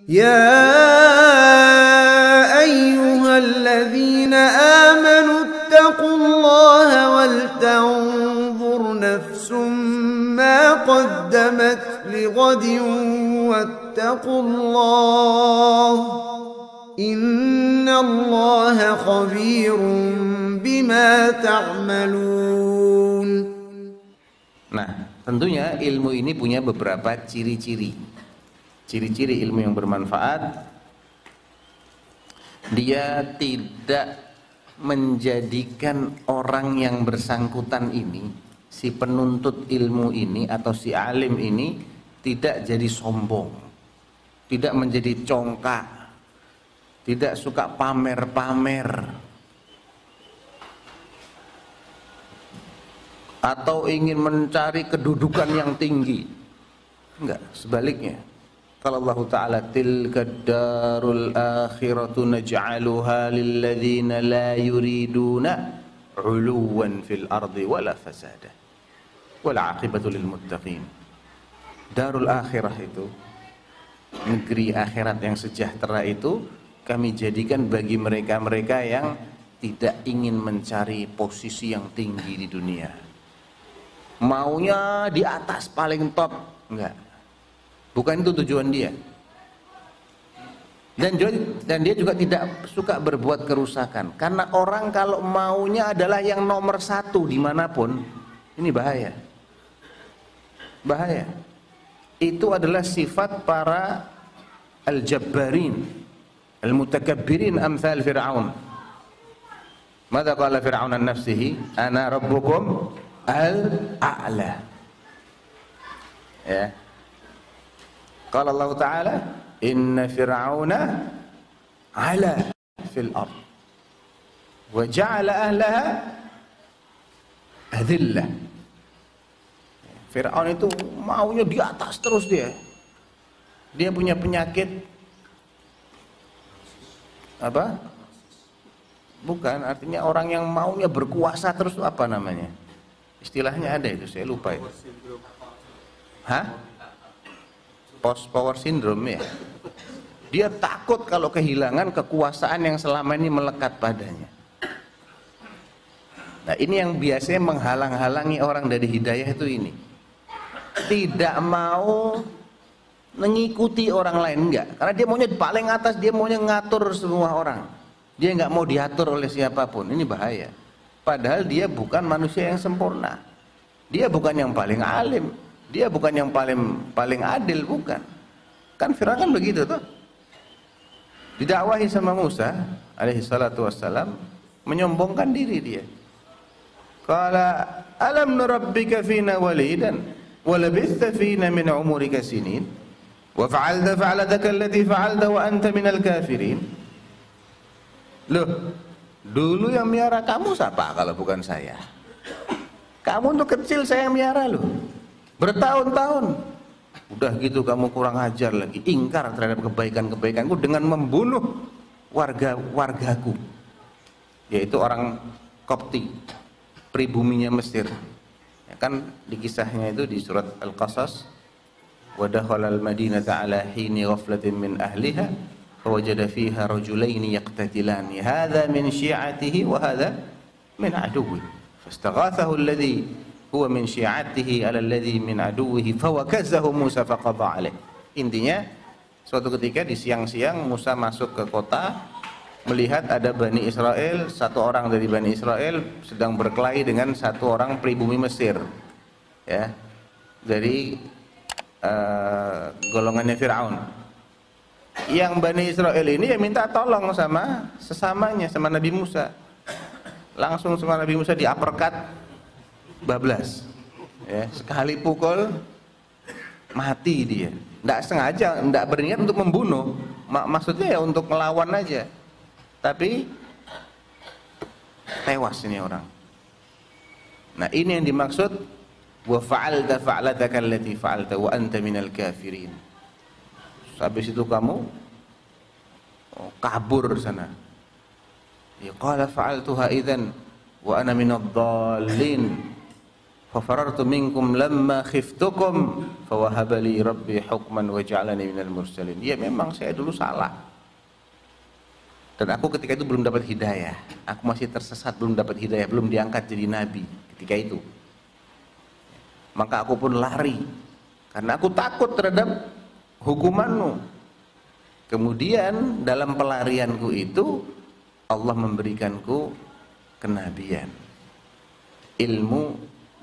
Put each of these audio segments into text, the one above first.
يا أيها الذين آمنوا اتقوا الله ولتنظر نفس ما قدمت لغد واتقوا الله إن الله خبير بما تعملون. Nah, tentunya ilmu ini punya beberapa ciri-ciri. Ciri-ciri ilmu yang bermanfaat, dia tidak menjadikan orang yang bersangkutan ini, si penuntut ilmu ini atau si alim ini tidak jadi sombong, tidak menjadi congkak, tidak suka pamer-pamer, atau ingin mencari kedudukan yang tinggi. Enggak, sebaliknya. Kalau Allah Ta'ala, tilka darul akhiratu naj'aluha lilladzina la yuriduna 'uluwan fil ardi wala fasada wal 'aqibatu lil muttaqin. Darul akhirah itu, negeri akhirat yang sejahtera itu, kami jadikan bagi mereka-mereka yang tidak ingin mencari posisi yang tinggi di dunia, maunya di atas paling top. Enggak, bukan itu tujuan dia. Dan dia juga tidak suka berbuat kerusakan. Karena orang kalau maunya adalah yang nomor satu dimanapun, ini bahaya. Bahaya. Itu adalah sifat para al-jabbarin, al-mutakabbirin amthal Fir'aun. Mada qala Fir'aun an nafsihi, ana rabbukum al-a'la. Ya. Qala Allah Ta'ala, inna fir'auna ala fil ard wa ja'ala ahlaha adillah. Fir'aun itu maunya di atas terus dia. Dia punya penyakit apa? Bukan, artinya orang yang maunya berkuasa terus itu apa namanya? Istilahnya ada itu, saya lupa itu. Hah? Post power syndrome ya. Dia takut kalau kehilangan kekuasaan yang selama ini melekat padanya. Nah, ini yang biasanya menghalang-halangi orang dari hidayah itu ini. Tidak mau mengikuti orang lain, enggak. Karena dia maunya paling atas, dia maunya ngatur semua orang. Dia enggak mau diatur oleh siapapun. Ini bahaya. Padahal dia bukan manusia yang sempurna. Dia bukan yang paling alim. Dia bukan yang paling adil, bukan. Kan Fir'aun kan begitu tuh. Didakwahi sama Musa alaihi salatu wassalam, menyombongkan diri dia. Qala alam nurabbika fina walidan wa labitha fina min umurika sinin wa fa'alta fa'lataka allati fa'alta wa anta minal kafirin. Loh, dulu yang miara kamu siapa kalau bukan saya? Kamu untuk kecil saya yang miara loh. Bertahun-tahun. Udah gitu kamu kurang ajar lagi, ingkar terhadap kebaikan-kebaikanku dengan membunuh wargaku, yaitu orang Kopti, pribuminya Mesir. Ya kan di kisahnya itu di surat Al-Qasas, wa dakhala al-madinata ala hini ghaflatin min ahliha fawajada fiha rajulaini yaqtatilani hadha min syi'atihi wa hadha min aduwwi fastaghathahu alladhi huwa min syi'atihi ala alladhi min aduwwihi fawakazahu Musa faqadha alaih. Intinya, suatu ketika di siang-siang Musa masuk ke kota, melihat ada Bani Israel, satu orang dari Bani Israel sedang berkelahi dengan satu orang pribumi Mesir, ya, dari golongannya Fir'aun. Yang Bani Israel ini ya minta tolong sama sesamanya, sama Nabi Musa. Langsung sama Nabi Musa di-uppercut, bablas, ya, sekali pukul mati dia. Tidak sengaja, tidak berniat untuk membunuh, maksudnya ya untuk melawan aja, tapi tewas ini orang. Nah, ini yang dimaksud wa fa'alta fa'lataka allati fa'alta wa anta minal kafirin. Habis itu kamu kabur sana. Ya qala fa'altuha idzan wa ana minadh dhallin. Fafarartu minkum lamma khiftukum fawahaba li rabbi hukman wa ja'alani minal mursalin. Ya memang saya dulu salah. Dan aku ketika itu belum dapat hidayah. Aku masih tersesat, belum dapat hidayah, belum diangkat jadi nabi ketika itu. Maka aku pun lari karena aku takut terhadap hukumanmu. Kemudian dalam pelarianku itu Allah memberikanku kenabian, ilmu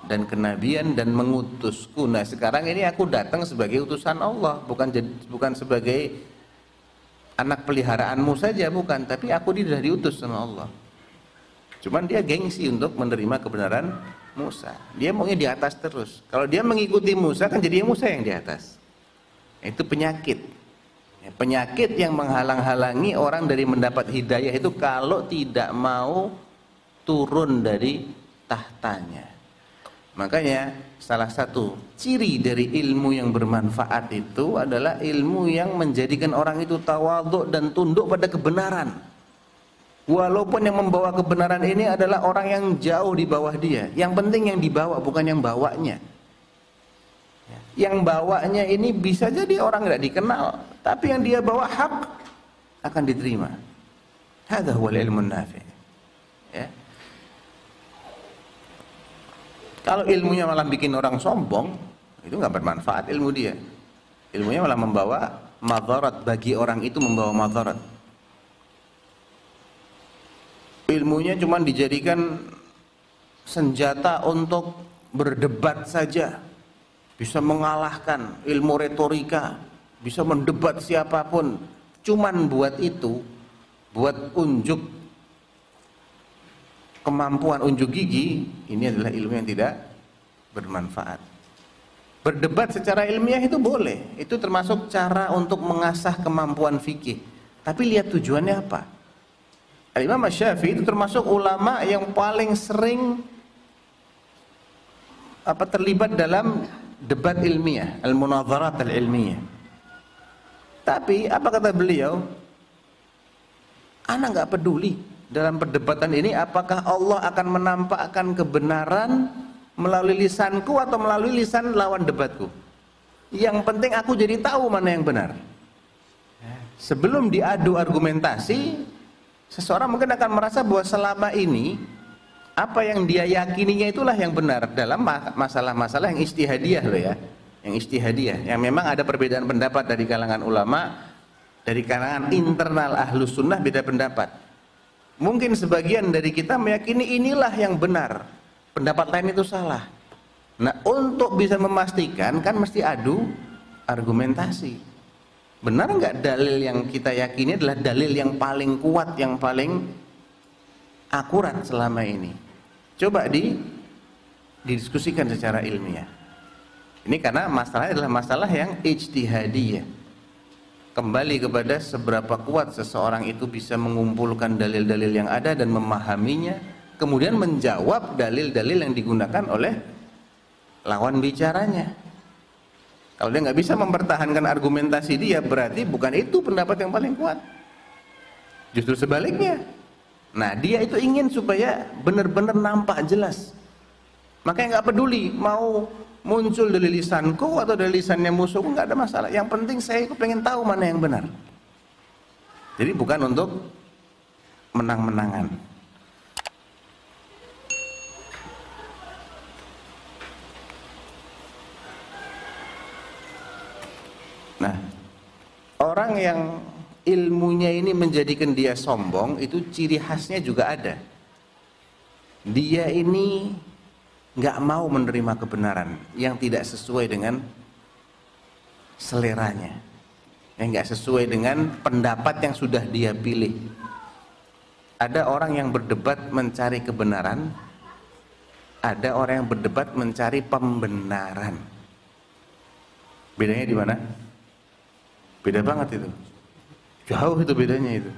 dan kenabian, dan mengutusku. Nah sekarang ini aku datang sebagai utusan Allah, bukan sebagai anak peliharaanmu saja, bukan, tapi aku sudah diutus sama Allah. Cuman dia gengsi untuk menerima kebenaran Musa. Dia maunya di atas terus. Kalau dia mengikuti Musa kan jadi Musa yang di atas. Itu penyakit. Penyakit yang menghalang-halangi orang dari mendapat hidayah itu kalau tidak mau turun dari tahtanya. Makanya salah satu ciri dari ilmu yang bermanfaat itu adalah ilmu yang menjadikan orang itu tawadhu dan tunduk pada kebenaran. Walaupun yang membawa kebenaran ini adalah orang yang jauh di bawah dia. Yang penting yang dibawa, bukan yang bawanya. Yang bawanya ini bisa jadi orang tidak dikenal, tapi yang dia bawa hak akan diterima. Hadza huwal ilmun nafi'. Ya. Kalau ilmunya malah bikin orang sombong, itu nggak bermanfaat ilmu dia. Ilmunya malah membawa madarat, bagi orang itu membawa madarat. Ilmunya cuma dijadikan senjata untuk berdebat saja, bisa mengalahkan, ilmu retorika, bisa mendebat siapapun, cuman buat itu, buat unjuk kemampuan, unjuk gigi. Ini adalah ilmu yang tidak bermanfaat. Berdebat secara ilmiah itu boleh, itu termasuk cara untuk mengasah kemampuan fikih, tapi lihat tujuannya apa. Imam Syafi'i itu termasuk ulama yang paling sering terlibat dalam debat ilmiah, al-munadharat al-ilmiah. Tapi apa kata beliau? Ana nggak peduli dalam perdebatan ini apakah Allah akan menampakkan kebenaran melalui lisanku atau melalui lisan lawan debatku. Yang penting aku jadi tahu mana yang benar. Sebelum diadu argumentasi, seseorang mungkin akan merasa bahwa selama ini apa yang dia yakininya itulah yang benar dalam masalah-masalah yang ijtihadiyah loh ya, yang ijtihadiyah, yang memang ada perbedaan pendapat dari kalangan ulama, dari kalangan internal ahlus sunnah beda pendapat. Mungkin sebagian dari kita meyakini inilah yang benar, pendapat lain itu salah. Nah untuk bisa memastikan kan mesti adu argumentasi. Benar nggak dalil yang kita yakini adalah dalil yang paling kuat, yang paling akurat selama ini? Coba didiskusikan secara ilmiah. Ini karena masalahnya adalah masalah yang ijtihadiyah. Kembali kepada seberapa kuat seseorang itu bisa mengumpulkan dalil-dalil yang ada dan memahaminya, kemudian menjawab dalil-dalil yang digunakan oleh lawan bicaranya. Kalau dia nggak bisa mempertahankan argumentasi dia, berarti bukan itu pendapat yang paling kuat. Justru sebaliknya. Nah dia itu ingin supaya benar-benar nampak jelas. Makanya nggak peduli mau muncul dari lisanku atau dari lisannya musuhku, nggak ada masalah. Yang penting saya pengen tahu mana yang benar. Jadi bukan untuk menang-menangan. Nah, orang yang ilmunya ini menjadikan dia sombong, itu ciri khasnya juga ada. Dia ini nggak mau menerima kebenaran yang tidak sesuai dengan seleranya, yang nggak sesuai dengan pendapat yang sudah dia pilih. Ada orang yang berdebat mencari kebenaran, ada orang yang berdebat mencari pembenaran. Bedanya di mana? Beda banget itu. Jauh itu bedanya itu.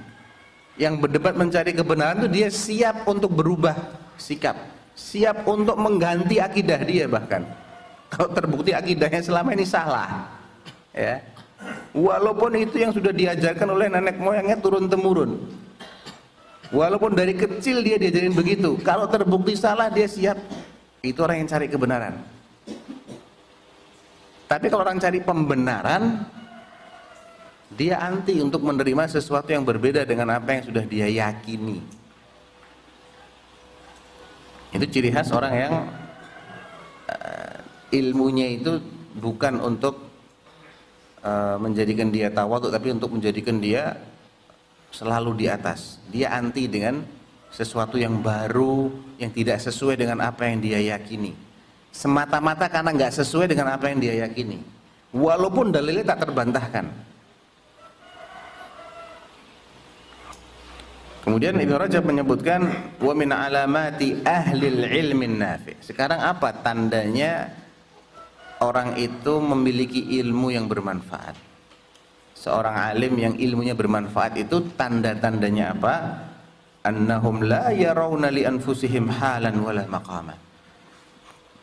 Yang berdebat mencari kebenaran itu dia siap untuk berubah sikap, siap untuk mengganti akidah dia bahkan. Kalau terbukti akidahnya selama ini salah, ya. Walaupun itu yang sudah diajarkan oleh nenek moyangnya turun temurun. Walaupun dari kecil dia diajarin begitu. Kalau terbukti salah dia siap Itu orang yang cari kebenaran. Tapi kalau orang cari pembenaran, dia anti untuk menerima sesuatu yang berbeda dengan apa yang sudah dia yakini. Itu ciri khas orang yang ilmunya itu bukan untuk menjadikan dia tawadhu, tapi untuk menjadikan dia selalu di atas. Dia anti dengan sesuatu yang baru, yang tidak sesuai dengan apa yang dia yakini, semata-mata karena nggak sesuai dengan apa yang dia yakini, walaupun dalilnya tak terbantahkan. Kemudian Ibnu Rajab menyebutkan wa min alamati ahlil ilmin nafi'. Sekarang apa tandanya orang itu memiliki ilmu yang bermanfaat? Seorang alim yang ilmunya bermanfaat itu tanda-tandanya apa? Annahum la yarawna li anfusihim halan wala maqama.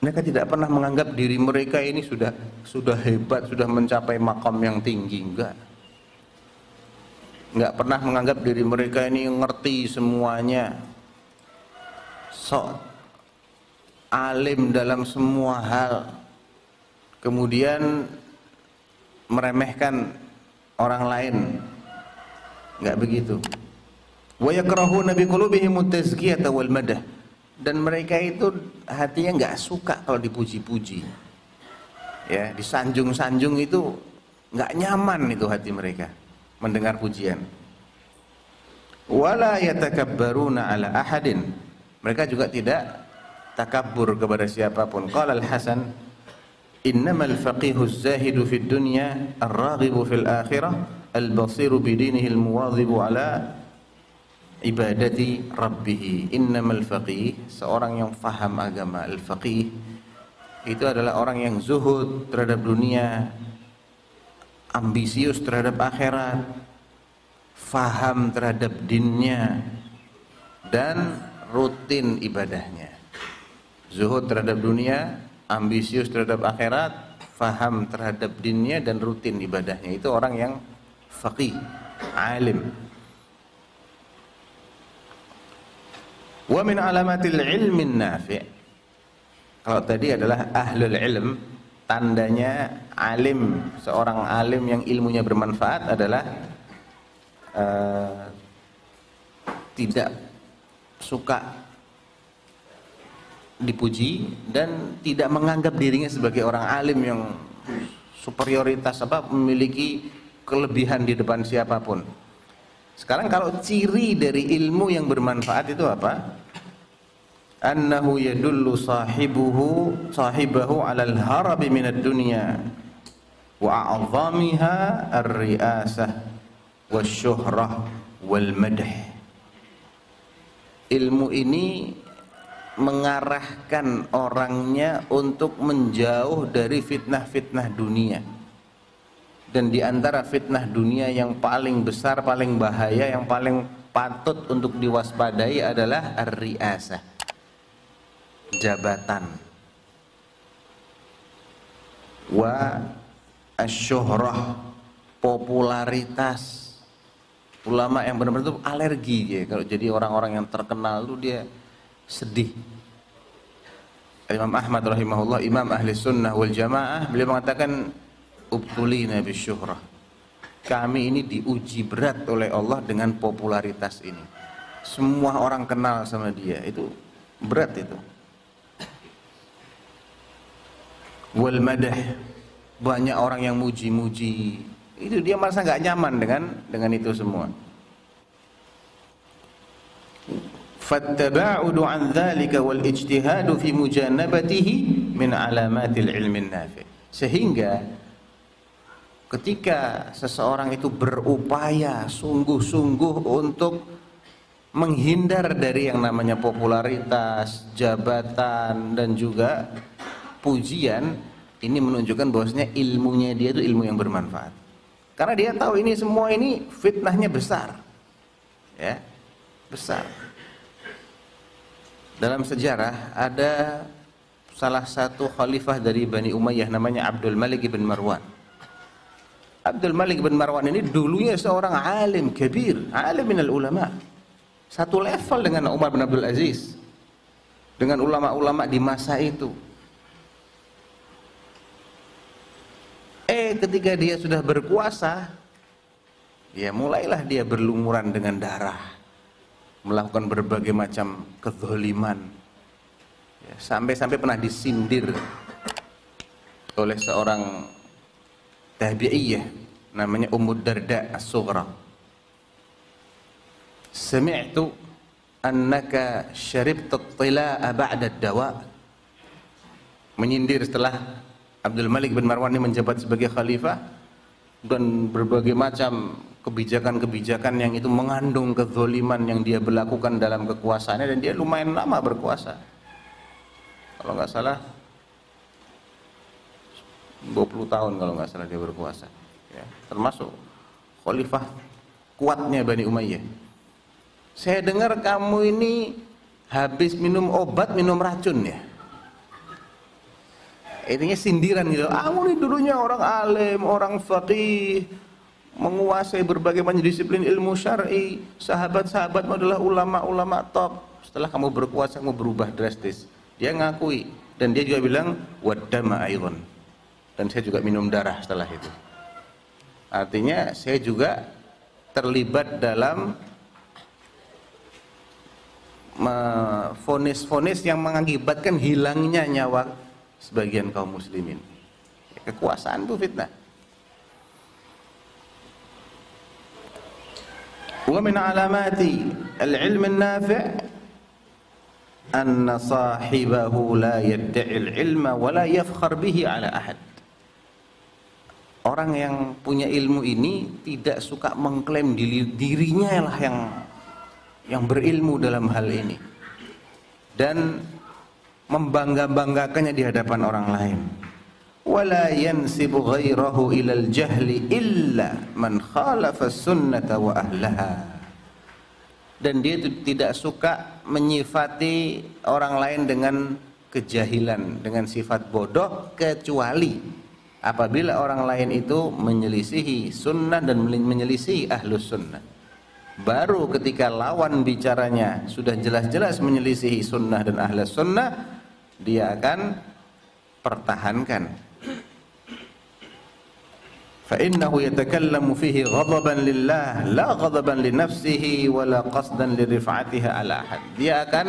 Mereka tidak pernah menganggap diri mereka ini sudah hebat, sudah mencapai makam yang tinggi, enggak pernah menganggap diri mereka ini ngerti semuanya, sok alim dalam semua hal, kemudian meremehkan orang lain. Enggak begitu. Wa yakrahuna bi qulubihim at-tazkiyata wal madah. Dan mereka itu hatinya enggak suka kalau dipuji-puji. Ya, disanjung-sanjung itu enggak nyaman itu hati mereka mendengar pujian. Wala yatakabbaruna ala ahadin. Mereka juga tidak takabbur kepada siapapun. Qala Al-Hasan, innamal faqihu az-zahidu fid dunya ar-raghibu fil akhirah al-basiru bidinihi al-muwadhibu ala ibadati rabbih. Innamal faqih, seorang yang faham agama. Al-faqih itu adalah orang yang zuhud terhadap dunia, ambisius terhadap akhirat, faham terhadap dinnya, dan rutin ibadahnya. Zuhud terhadap dunia, ambisius terhadap akhirat, faham terhadap dinnya, dan rutin ibadahnya. Itu orang yang faqih, alim. Wa min alamatil ilmin nafi'. Kalau tadi adalah ahlul ilm, tandanya alim, seorang alim yang ilmunya bermanfaat adalah tidak suka dipuji dan tidak menganggap dirinya sebagai orang alim yang superioritas, memiliki kelebihan di depan siapapun. Sekarang kalau ciri dari ilmu yang bermanfaat itu apa? Annahu yadullu sahibahu 'alal harabi minad dunya wa a'zamiha ar-ri'asah wasyuhrah wal madh. Ilmu ini mengarahkan orangnya untuk menjauh dari fitnah-fitnah dunia. Dan di antara fitnah dunia yang paling besar, paling bahaya, yang paling patut untuk diwaspadai adalah ar-ri'asah, jabatan, wa asyuhrah, popularitas. Ulama yang benar-benar itu alergi ya, kalau jadi orang-orang yang terkenal itu dia sedih. Imam Ahmad rahimahullah, imam ahli sunnah wal jamaah, beliau mengatakan ubtulina bisyuhrah, kami ini diuji berat oleh Allah dengan popularitas ini. Semua orang kenal sama dia, itu berat itu. Wal madah, banyak orang yang muji-muji, itu dia merasa nggak nyaman dengan itu semua. Fattaba'udu an dzalika wal ijtihadu fi mujanabatihi min alamatil ilmin nafi'. Sehingga ketika seseorang itu berupaya sungguh-sungguh untuk menghindar dari yang namanya popularitas, jabatan, dan juga pujian, ini menunjukkan bahwasanya ilmunya dia itu ilmu yang bermanfaat. Karena dia tahu ini semua ini fitnahnya besar. Ya, besar. Dalam sejarah ada salah satu khalifah dari Bani Umayyah namanya Abdul Malik bin Marwan. Abdul Malik bin Marwan ini dulunya seorang alim kabir, alim minal ulama, satu level dengan Umar bin Abdul Aziz. dengan ulama-ulama di masa itu. Ketika dia sudah berkuasa, ya mulailah dia berlumuran dengan darah, melakukan berbagai macam kezaliman, ya, sampai-sampai pernah disindir oleh seorang tabi'iyah namanya Ummu Darda As-Sughra. Sami'tu annaka syaribta at-tila'a ba'da ad-dawa. Menyindir setelah Abdul Malik bin Marwan ini menjabat sebagai khalifah, dan berbagai macam kebijakan-kebijakan yang itu mengandung kezaliman yang dia berlakukan dalam kekuasaannya, dan dia lumayan lama berkuasa. Kalau nggak salah 20 tahun kalau nggak salah dia berkuasa, ya, termasuk khalifah kuatnya Bani Umayyah. Saya dengar kamu ini habis minum obat, minum racun ya. Intinya sindiran gitu. Kamu ini dulunya orang alim, orang faqih, menguasai berbagai macam disiplin ilmu syar'i. Sahabat-sahabatmu adalah ulama-ulama top. Setelah kamu berkuasa, kamu berubah drastis. Dia ngakui, dan dia juga bilang waddama aidan. Dan saya juga minum darah setelah itu. Artinya saya juga terlibat dalam vonis-vonis yang mengakibatkan hilangnya nyawa sebagian kaum muslimin. Kekuasaan itu fitnah. Wa min alamati al-ilm an-nafi' anna sahibahu la yadda'i al-ilma wa la yafkhar bihi ala ahad. Orang yang punya ilmu ini tidak suka mengklaim dirinya lah yang berilmu dalam hal ini, dan membangga-banggakannya di hadapan orang lain. Wala yansibu ghairahu ilal jahli illa man khalafa sunnata wa ahlaha. Dan dia tidak suka menyifati orang lain dengan kejahilan, dengan sifat bodoh, kecuali apabila orang lain itu menyelisihi sunnah dan menyelisihi ahlus sunnah. Baru ketika lawan bicaranya sudah jelas-jelas menyelisihi sunnah dan ahlus sunnah, dia akan pertahankan. Fa innahu yatakallamu fihi ghadaban lillah la ghadaban li nafsihi wala qasdan li rif'atiha ala ahad. Dia akan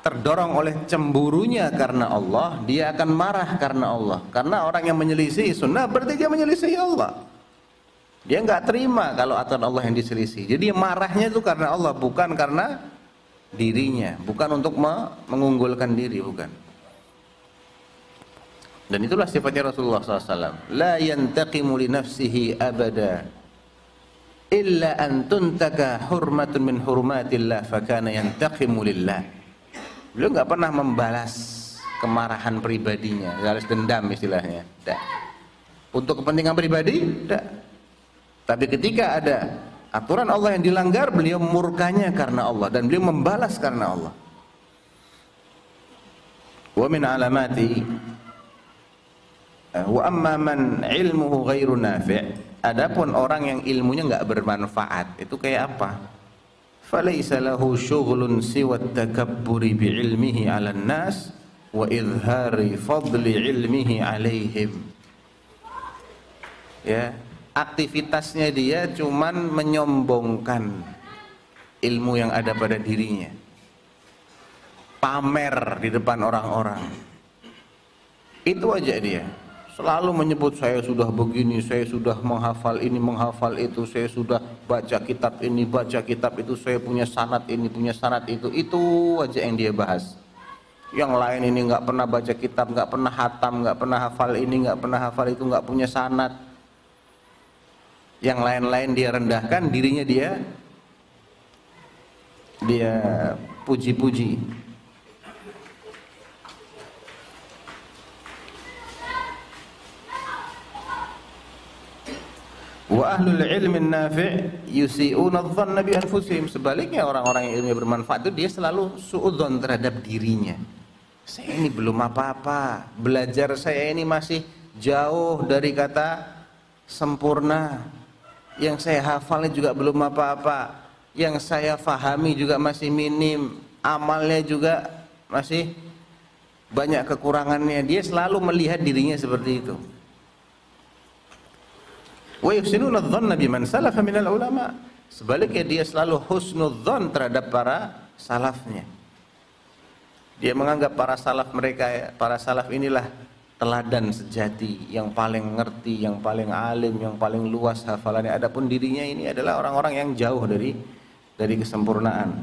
terdorong oleh cemburunya karena Allah, dia akan marah karena Allah. Karena orang yang menyelisih sunnah berarti dia menyelisih Allah. Dia nggak terima kalau aturan Allah yang diselisih. Jadi marahnya itu karena Allah, bukan karena dirinya, bukan untuk mengunggulkan diri, bukan. Dan itulah sifatnya Rasulullah SAW. La yantaqimu li nafsihi abada illa an tuntaka hurmatun min hurmatillah fakana yantaqimu lillah. Beliau nggak pernah membalas kemarahan pribadinya, balas dendam istilahnya. Tidak. Untuk kepentingan pribadi, tidak. Tapi ketika ada aturan Allah yang dilanggar, beliau murkanya karena Allah, dan beliau membalas karena Allah. Wa min alamati wa amma man ilmuhu ghairu nafi'. Adapun orang yang ilmunya enggak bermanfaat, itu kayak apa? Falaisa lahu syughlun siwa at-takabburi bi ilmihi 'alan nas wa izhari fadli ilmihi 'alaihim. Ya, aktivitasnya dia cuman menyombongkan ilmu yang ada pada dirinya, pamer di depan orang-orang. Itu aja dia. Selalu menyebut saya sudah begini, saya sudah menghafal ini, menghafal itu, saya sudah baca kitab ini, baca kitab itu, saya punya sanad ini, punya sanad itu. Itu aja yang dia bahas. Yang lain ini nggak pernah baca kitab, nggak pernah hatam, nggak pernah hafal ini, nggak pernah hafal itu, nggak punya sanad. Yang lain-lain dia rendahkan, dirinya dia puji-puji. Wa ahlul ilmi nafi' yusi'una adh-dhanna bi anfusihim. Sebaliknya orang-orang yang ilmu bermanfaat itu dia selalu suudzon terhadap dirinya. Saya ini belum apa-apa, belajar saya ini masih jauh dari kata sempurna. Yang saya hafalnya juga belum apa-apa, yang saya fahami juga masih minim, amalnya juga masih banyak kekurangannya, dia selalu melihat dirinya seperti itu. Wa yuhsinuna adh-dhanna biman salafa minal ulama. Sebaliknya dia selalu husnudzon terhadap para salafnya. Dia menganggap para salaf inilah teladan sejati, yang paling ngerti, yang paling alim, yang paling luas hafalannya. Adapun dirinya ini adalah orang-orang yang jauh dari kesempurnaan.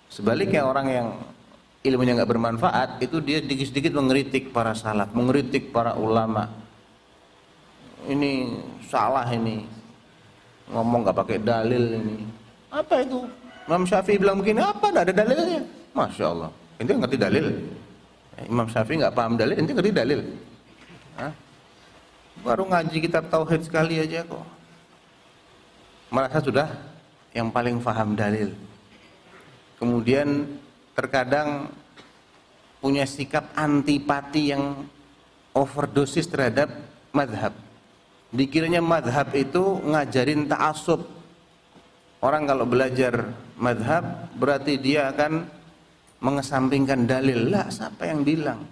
Sebaliknya orang yang ilmunya nggak bermanfaat, itu dia sedikit-sedikit mengkritik para salaf, mengkritik para ulama. Ini salah, ini ngomong nggak pakai dalil ini. Apa itu? Imam Syafi'i bilang begini, apa? Nggak ada dalilnya. Masya Allah. Ente ngerti dalil? Imam Syafi'i nggak paham dalil, ente ngerti dalil? Hah? Baru ngaji kitab tauhid sekali aja kok merasa sudah yang paling paham dalil. Kemudian terkadang punya sikap antipati yang overdosis terhadap madhab. Dikiranya madhab itu ngajarin ta'assub. Orang kalau belajar madhab berarti dia akan mengesampingkan dalil. Lah, siapa yang bilang?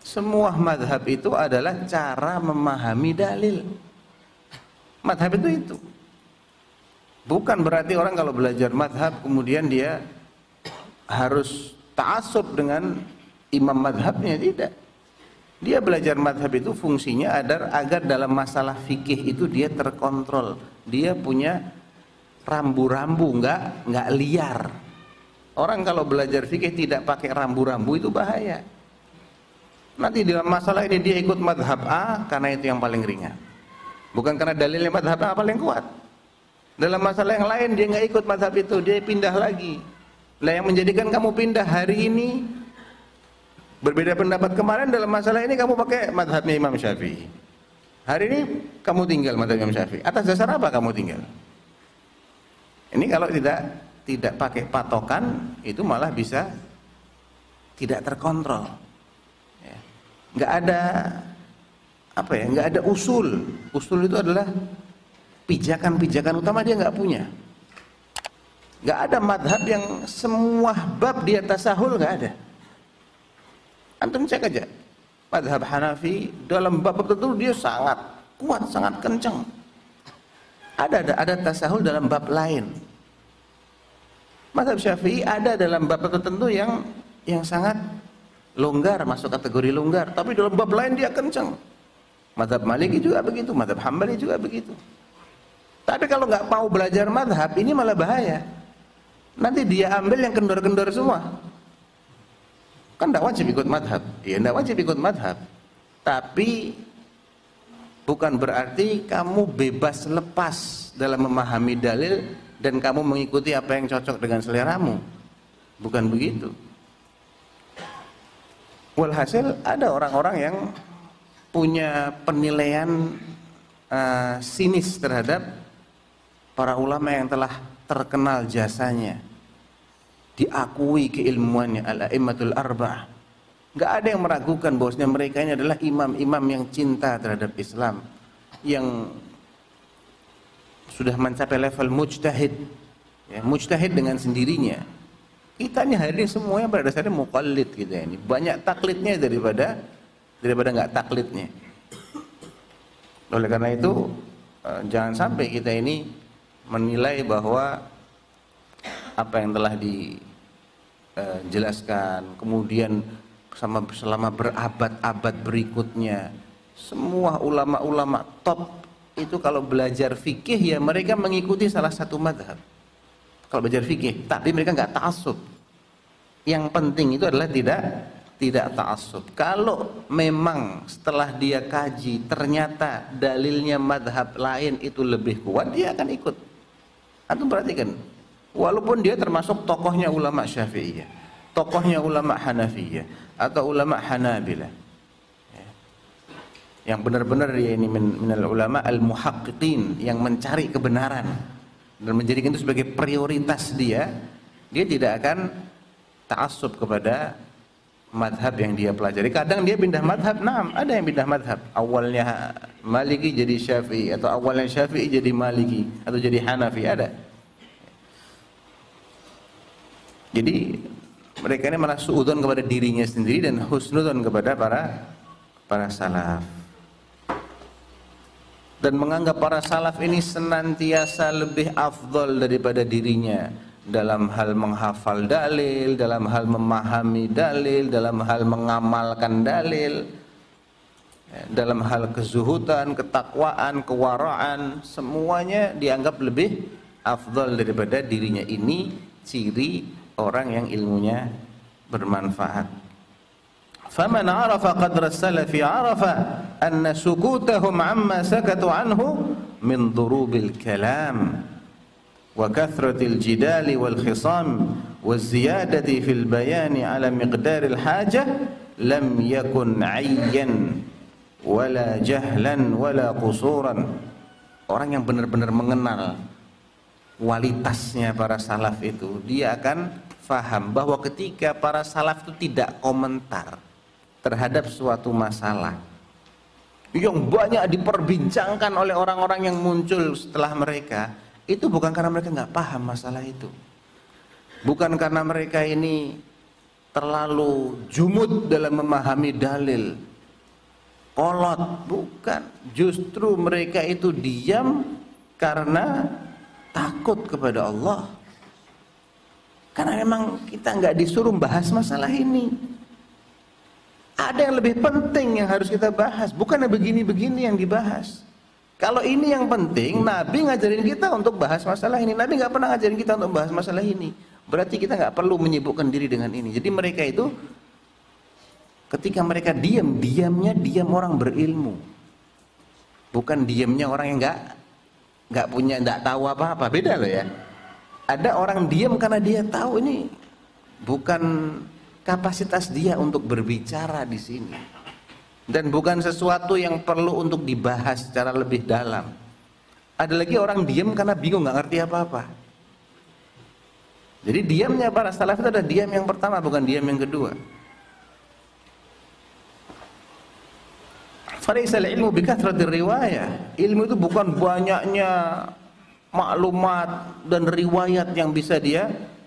Semua madhab itu adalah cara memahami dalil. Madhab itu. Bukan berarti orang kalau belajar madhab kemudian dia harus ta'assub dengan imam madhabnya, tidak. Dia belajar madhab itu fungsinya agar dalam masalah fikih itu dia terkontrol. Dia punya rambu-rambu, nggak liar. Orang kalau belajar fikih tidak pakai rambu-rambu itu bahaya. Nanti dalam masalah ini dia ikut madhab A karena itu yang paling ringan, bukan karena dalilnya madhab A paling kuat. Dalam masalah yang lain dia nggak ikut madhab itu, dia pindah lagi. Lah yang menjadikan kamu pindah hari ini berbeda pendapat kemarin dalam masalah ini, kamu pakai madhabnya Imam Syafi'i. Hari ini kamu tinggal madhab Imam Syafi'i. Atas dasar apa kamu tinggal? Ini kalau tidak pakai patokan itu malah bisa tidak terkontrol. Ya. Nggak ada nggak ada usul. Usul itu adalah pijakan-pijakan utama, dia nggak punya. Nggak ada madhab yang semua bab dia tasahul, nggak ada. Antum cek aja madhab Hanafi dalam bab tertentu dia sangat kuat, sangat kencang. Ada tasahul dalam bab lain. Madhab Syafi'i ada dalam bab tertentu yang sangat longgar, masuk kategori longgar, tapi dalam bab lain dia kencang. Madhab Maliki juga begitu, madhab Hambali juga begitu. Tapi kalau nggak mau belajar madhab, ini malah bahaya. Nanti dia ambil yang kendor-kendor semua. Kan tidak wajib ikut madhab. Ya tidak wajib ikut madhab. Tapi bukan berarti kamu bebas lepas dalam memahami dalil dan kamu mengikuti apa yang cocok dengan seleramu. Bukan begitu. Walhasil ada orang-orang yang punya penilaian sinis terhadap para ulama yang telah terkenal jasanya, diakui keilmuannya, al-a'immatul arba'ah. Nggak ada yang meragukan bahwasanya mereka ini adalah imam-imam yang cinta terhadap Islam, yang sudah mencapai level mujtahid, ya, mujtahid dengan sendirinya. Kita ini hari ini semuanya pada dasarnya muqallid kita ini, banyak taklidnya daripada nggak taklidnya. Oleh karena itu jangan sampai kita ini menilai bahwa apa yang telah dijelaskan kemudian selama berabad-abad berikutnya semua ulama-ulama top itu kalau belajar fikih ya mereka mengikuti salah satu madhab kalau belajar fikih, tapi mereka nggak ta'assub. Yang penting itu adalah tidak ta'assub. Kalau memang setelah dia kaji ternyata dalilnya madhab lain itu lebih kuat, dia akan ikut. Antum perhatikan, walaupun dia termasuk tokohnya ulama Syafi'iyah, tokohnya ulama Hanafiyah atau ulama Hanabilah, yang benar-benar dia ini minal ulama al-muhaqqiqin, yang mencari kebenaran dan menjadikan itu sebagai prioritas dia tidak akan ta'assub kepada madhab yang dia pelajari. Kadang dia pindah madhab, ada yang pindah madhab, awalnya Maliki jadi Syafi'i, atau awalnya Syafi'i jadi Maliki, atau jadi Hanafi, ada. Jadi Mereka ini malah suudzon kepada dirinya sendiri dan husnudzon kepada para salaf. Dan menganggap para salaf ini senantiasa lebih afdol daripada dirinya dalam hal menghafal dalil, dalam hal memahami dalil, dalam hal mengamalkan dalil, dalam hal kezuhudan, ketakwaan, kewaraan, semuanya dianggap lebih afdol daripada dirinya. Ini ciri orang yang ilmunya bermanfaat. فَمَنْ عَرَفَ قَدْرَ السَّلَفِ عَرَفَ أَنَّ سُكُوتَهُمْ عَمَّا سَكَتُوا عَنْهُ مِنْ ضُرُوبِ الْكَلَامِ وَكَثْرَةِ الْجِدَالِ وَالْخِصَامِ وَالزِّيَادَةِ فِي الْبَيَانِ عَلَى مِقْدَارِ الْحَاجَةِ لَمْ يَكُنْ عَيًّا وَلَا جَهْلًا وَلَا قُصُورًا. Orang yang benar-benar mengenal kualitasnya para salaf itu, dia akan faham bahwa ketika para salaf itu tidak komentar terhadap suatu masalah yang banyak diperbincangkan oleh orang-orang yang muncul setelah mereka, itu bukan karena mereka nggak paham masalah itu, bukan karena mereka ini terlalu jumud dalam memahami dalil, kolot, bukan. Justru mereka itu diam karena takut kepada Allah. Karena memang kita nggak disuruh bahas masalah ini. Ada yang lebih penting yang harus kita bahas, bukan yang begini-begini yang dibahas. Kalau ini yang penting, Nabi ngajarin kita untuk bahas masalah ini. Nabi nggak pernah ngajarin kita untuk bahas masalah ini. Berarti kita nggak perlu menyibukkan diri dengan ini. Jadi mereka itu ketika mereka diam, diamnya diam orang berilmu, bukan diamnya orang yang nggak punya, nggak tahu apa-apa. Beda loh ya. Ada orang diam karena dia tahu ini bukan kapasitas dia untuk berbicara di sini, dan bukan sesuatu yang perlu untuk dibahas secara lebih dalam. Ada lagi orang diam karena bingung, nggak ngerti apa-apa. Jadi diamnya para salaf itu ada diam yang pertama, bukan diam yang kedua. Falaisal ilmu bikathratir riwayah. Ilmu itu bukan banyaknya maklumat dan riwayat yang bisa dia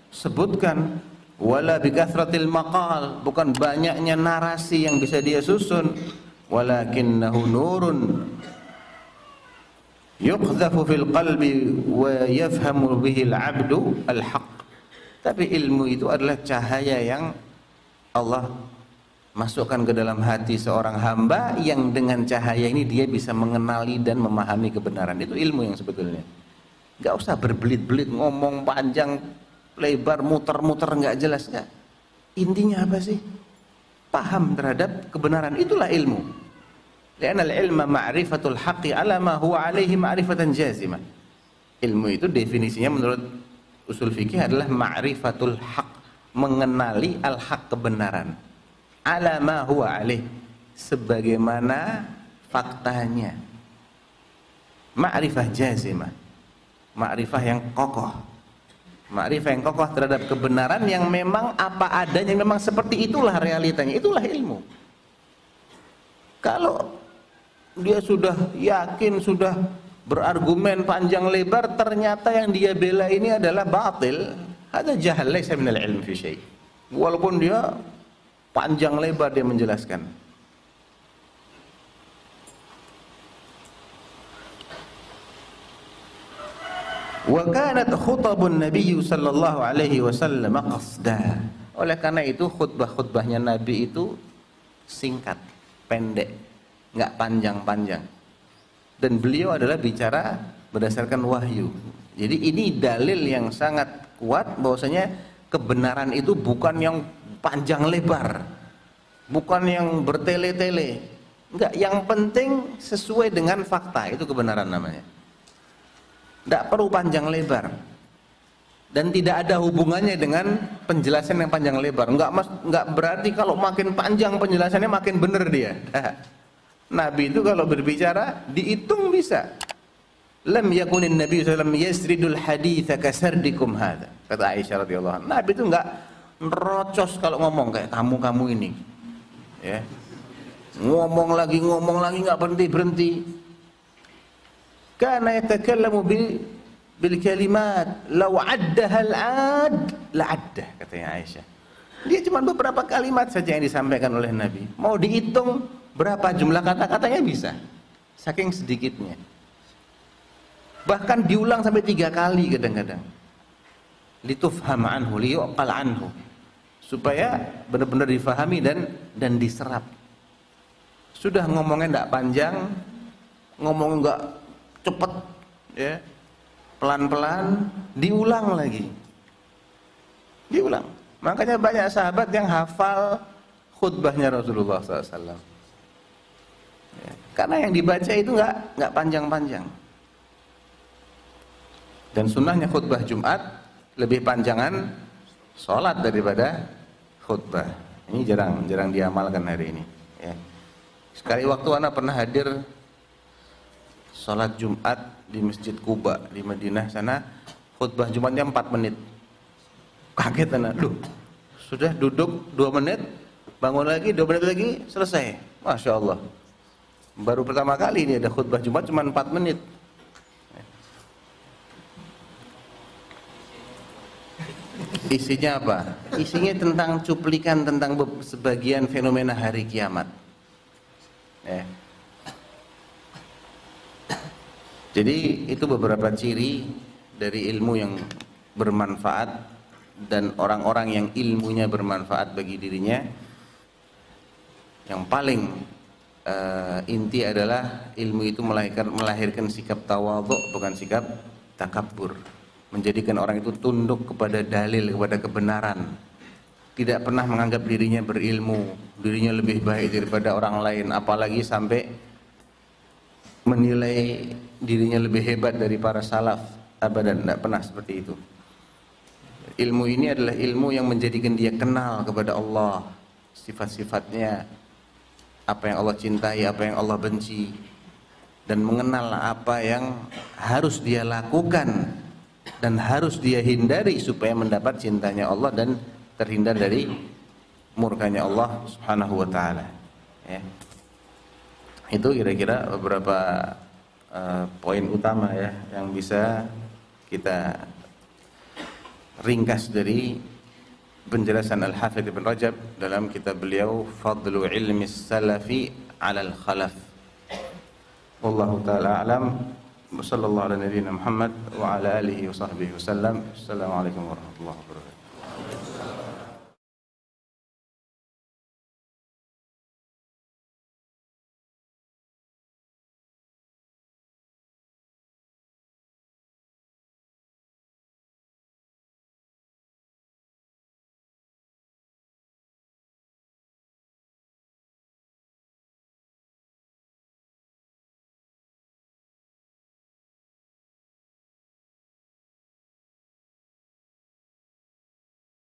sebutkan, wala bikathratil maqal, bukan banyaknya narasi yang bisa dia susun, walakinnahu nurun yuqdhafu fil qalbi wa yafhamu bihi al-'abdu al-haq. Tapi ilmu itu adalah cahaya yang Allah masukkan ke dalam hati seorang hamba, yang dengan cahaya ini dia bisa mengenali dan memahami kebenaran. Itu ilmu yang sebetulnya. Gak usah berbelit-belit, ngomong panjang lebar, muter-muter nggak jelas, nggak. Intinya apa sih? Paham terhadap kebenaran, itulah ilmu. Li'anna al-ilma ma'rifatul haqqi ala ma huwa alaihi ma'rifatan jazimah. Ilmu itu definisinya menurut usul fikih adalah ma'rifatul haqq, mengenali al-haq, kebenaran, ala ma huwa alaih, sebagaimana faktanya. Ma'rifah jazimah, ma'rifah yang kokoh, ma'rifah yang kokoh terhadap kebenaran yang memang apa adanya, memang seperti itulah realitanya. Itulah ilmu. Kalau dia sudah yakin, sudah berargumen panjang lebar, ternyata yang dia bela ini adalah batil, ada jahal, laisa minal ilmi fi syai'. Walaupun dia panjang lebar dia menjelaskan. Wa kanat khutabun Nabi sallallahu alaihi wasallam qasda. Oleh karena itu khutbah-khutbahnya Nabi itu singkat, pendek, enggak panjang-panjang. Dan beliau adalah bicara berdasarkan wahyu. Jadi ini dalil yang sangat kuat bahwasanya kebenaran itu bukan yang panjang lebar, bukan yang bertele-tele. Enggak, yang penting sesuai dengan fakta, itu kebenaran namanya. Tidak perlu panjang lebar, dan tidak ada hubungannya dengan penjelasan yang panjang lebar. Enggak berarti kalau makin panjang penjelasannya makin benar dia. Nabi itu kalau berbicara dihitung bisa. Lam yakunin Nabi sallallahu alaihi wasallam yasridul haditsa kasardikum hadza. Kata Aisyah radhiyallahu anha, Nabi itu enggak nerocos kalau ngomong kayak kamu ini. Ya. Ngomong lagi enggak berhenti. Kana yatakallamu bil kalimat law addaha al-ad la addah, katanya Aisyah. Dia cuma beberapa kalimat saja yang disampaikan oleh Nabi. Mau dihitung berapa jumlah kata-katanya bisa, saking sedikitnya. Bahkan diulang sampai 3 kali kadang-kadang. Litufham anhu, liyuqal anhu, supaya benar-benar difahami dan diserap. Sudah ngomongnya tidak panjang, ngomongnya nggak cepet, ya, pelan-pelan, diulang lagi, diulang. Makanya banyak sahabat yang hafal khutbahnya Rasulullah SAW, ya, karena yang dibaca itu nggak panjang-panjang. Dan sunnahnya khutbah Jumat lebih panjangan sholat daripada khutbah. Ini jarang diamalkan hari ini, ya. Sekali waktu anak pernah hadir sholat Jumat di Masjid Quba di Madinah sana, khutbah Jumatnya 4 menit. Kaget anak, sudah duduk 2 menit, bangun lagi 2 menit lagi, selesai. Masya Allah, baru pertama kali ini ada khutbah Jumat cuma 4 menit. Isinya apa? Isinya tentang cuplikan tentang sebagian fenomena hari kiamat, ya. Jadi itu beberapa ciri dari ilmu yang bermanfaat dan orang-orang yang ilmunya bermanfaat bagi dirinya. Yang paling inti adalah ilmu itu melahirkan sikap tawadhu, bukan sikap takabbur. Menjadikan orang itu tunduk kepada dalil, kepada kebenaran. Tidak pernah menganggap dirinya berilmu, dirinya lebih baik daripada orang lain, apalagi sampai menilai dirinya lebih hebat dari para salaf. Abadan, tidak pernah seperti itu. Ilmu ini adalah ilmu yang menjadikan dia kenal kepada Allah, sifat-sifatnya, apa yang Allah cintai, apa yang Allah benci, dan mengenal apa yang harus dia lakukan dan harus dia hindari supaya mendapat cintanya Allah dan terhindar dari murkanya Allah Subhanahu wa taala, ya. Itu kira-kira beberapa poin utama, ya, yang bisa kita ringkas dari penjelasan Al-Hafidz Ibn Rajab dalam kitab beliau Fadlu Ilmi Salafi 'alal Khalaf. Wallahu taala alam. Wassallallahu ala nabiyyina Muhammad wa ala alihi wa sahbihi wasallam. Assalamualaikum warahmatullahi wabarakatuh.